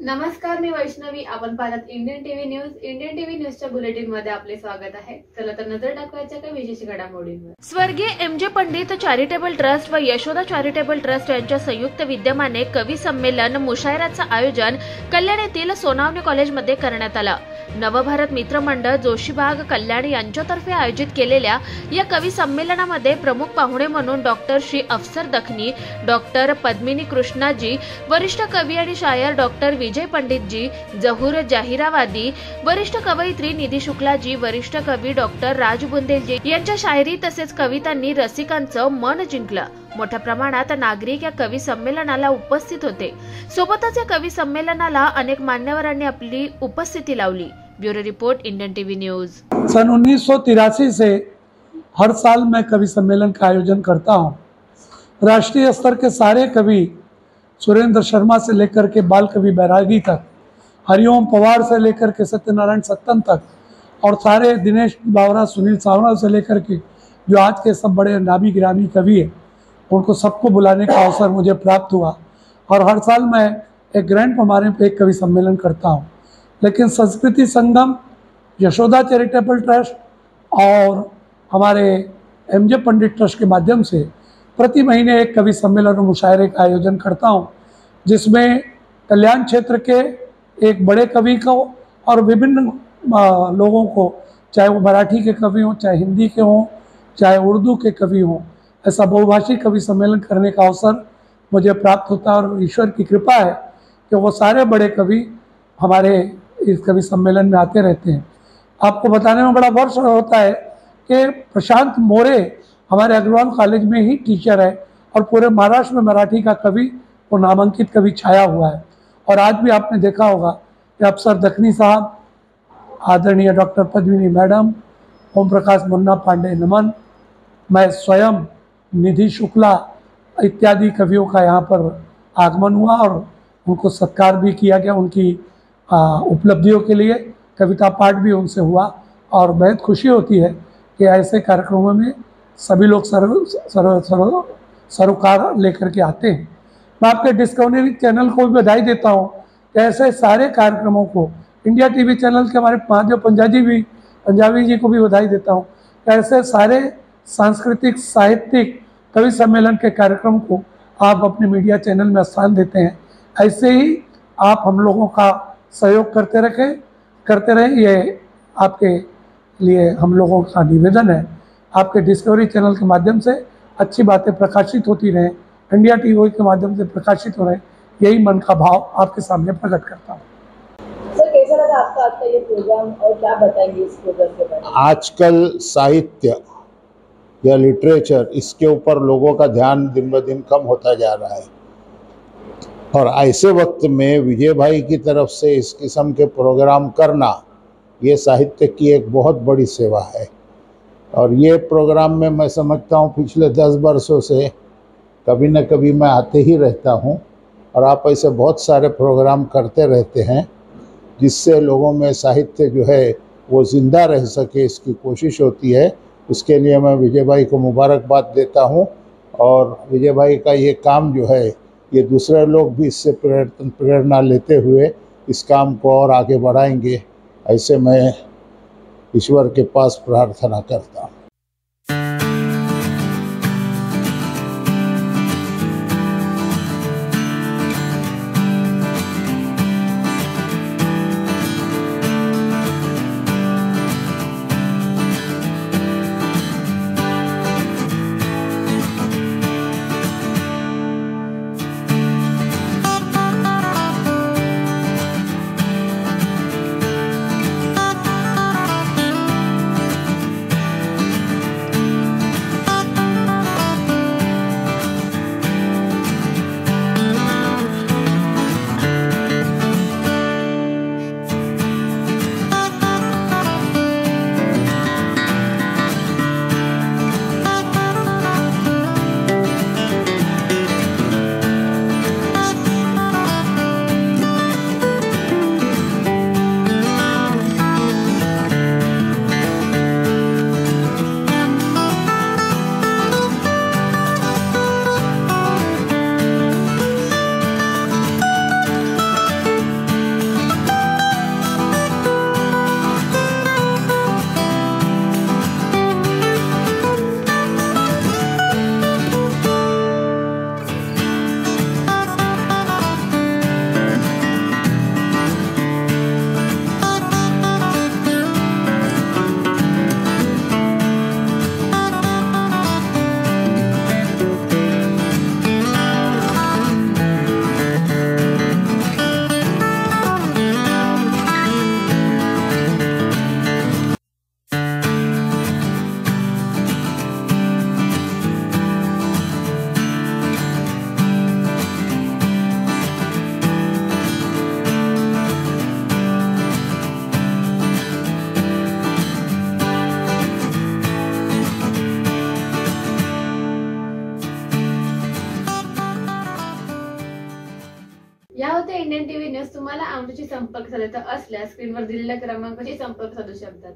नमस्कार, मी वैष्णवी. आपण पाहत Indian TV news. Indian TV न्यूजच्या बुलेटिन मध्ये आपले स्वागत आहे. चला तर नजर टाकवायच्या काही विशेष घडामोडींवर. स्वर्गीय एम.जे. पंडित चॅरिटेबल ट्रस्ट व यशोदा चॅरिटेबल ट्रस्ट यांच्या संयुक्त विद्यमाने कवी संमेलन मुशायराचं आयोजन कल्याण येथील सोनावणे कॉलेजमध्ये करण्यात आलं. नवभारत मित्र मंडळ जोशीबाग कल्याण यांच्यातर्फे आयोजित केलेल्या या कवी संमेलनामध्ये प्रमुख पाहुणे म्हणून डॉक्टर श्री अफसर दखनी, डॉक्टर पद्मिनी कृष्णाजी, वरिष्ठ कवी आणि शायर डॉक्टर विजय पंडितजी, जहूर जाहिरावादी, वरिष्ठ कवयित्री निधी शुक्लाजी, वरिष्ठ कवी डॉक्टर राज बुंदेलजी यांच्या शायरी तसेच कवितांनी रसिकांचं मन जिंकलं. मोठ्या प्रमाणात नागरिक या कवी संमेलनाला उपस्थित होते. सोबतच या कवी संमेलनाला अनेक मान्यवरांनी आपली उपस्थिती लावली. Bureau report, Indian TV news. सन 1983 से हर साल मैं कवि सम्मेलन का आयोजन करता हूँ. राष्ट्रीय स्तर के सारे कवि, सुरेंद्र शर्मा से लेकर के बाल कवि बैरागी तक, हरिओम पवार से लेकर के सत्यनारायण सत्तन तक, और सारे दिनेश बावरा, सुनील सावरा से लेकर के जो आज के सब बड़े नामी गिरामी कवि हैं, उनको सबको बुलाने का अवसर मुझे प्राप्त हुआ. और हर साल मैं एक ग्रैंड पैमाने पे एक कवि सम्मेलन करता हूँ. लेकिन संस्कृति संगम, यशोदा चैरिटेबल ट्रस्ट और हमारे एम.जे. पंडित ट्रस्ट के माध्यम से प्रति महीने एक कवि सम्मेलन और मुशायरे का आयोजन करता हूँ, जिसमें कल्याण क्षेत्र के एक बड़े कवि को और विभिन्न लोगों को, चाहे वो मराठी के कवि हों, चाहे हिंदी के हों, चाहे उर्दू के कवि हों, ऐसा बहुभाषी कवि सम्मेलन करने का अवसर मुझे प्राप्त होता है. और ईश्वर की कृपा है कि वो सारे बड़े कवि हमारे इस कवि सम्मेलन में आते रहते हैं. आपको बताने में बड़ा वर्ष होता है कि प्रशांत मोरे हमारे अग्रवाल कॉलेज में ही टीचर है और पूरे महाराष्ट्र में मराठी का कवि वो नामांकित कवि छाया हुआ है. और आज भी आपने देखा होगा कि अफसर दखनी साहब, आदरणीय डॉक्टर पद्मिनी मैडम, ओम प्रकाश मुन्ना पांडे नमन, मैं स्वयं, निधि शुक्ला इत्यादि कवियों का यहाँ पर आगमन हुआ और उनको सत्कार भी किया गया. उनकी उपलब्धियों के लिए कविता पाठ भी उनसे हुआ और बेहद खुशी होती है कि ऐसे कार्यक्रमों में सभी लोग सरोकार लेकर के आते हैं. मैं आपके डिस्कवरी चैनल को भी बधाई देता हूँ कि ऐसे सारे कार्यक्रमों को, इंडिया टीवी चैनल के हमारे महादेव पंजाबी जी को भी बधाई देता हूँ कि ऐसे सारे सांस्कृतिक साहित्यिक कवि सम्मेलन के कार्यक्रम को आप अपने मीडिया चैनल में स्थान देते हैं. ऐसे ही आप हम लोगों का सहयोग करते रहें. ये आपके लिए हम लोगों का निवेदन है. आपके डिस्कवरी चैनल के माध्यम से अच्छी बातें प्रकाशित होती रहें, इंडिया टीवी के माध्यम से प्रकाशित हो रहे, यही मन का भाव आपके सामने प्रकट करता हूँ. सर, कैसा लगा आपका आज का ये प्रोग्राम और क्या बताएंगे इस प्रोग्राम के बारे में? आजकल साहित्य या लिटरेचर, इसके ऊपर लोगों का ध्यान दिन ब दिन कम होता जा रहा है और ऐसे वक्त में विजय भाई की तरफ से इस किस्म के प्रोग्राम करना, ये साहित्य की एक बहुत बड़ी सेवा है. और ये प्रोग्राम में मैं समझता हूँ पिछले 10 वर्षों से कभी न कभी मैं आते ही रहता हूँ और आप ऐसे बहुत सारे प्रोग्राम करते रहते हैं जिससे लोगों में साहित्य जो है वो ज़िंदा रह सके, इसकी कोशिश होती है. उसके लिए मैं विजय भाई को मुबारकबाद देता हूँ और विजय भाई का ये काम जो है, ये दूसरे लोग भी इससे प्रेरणा लेते हुए इस काम को और आगे बढ़ाएंगे, ऐसे मैं ईश्वर के पास प्रार्थना करता हूँ. तुम्हाला आमच्याशी संपर्क साधायचा असल्यास स्क्रीनवर दिलेल्या क्रमांकाशी संपर्क साधू शकतात.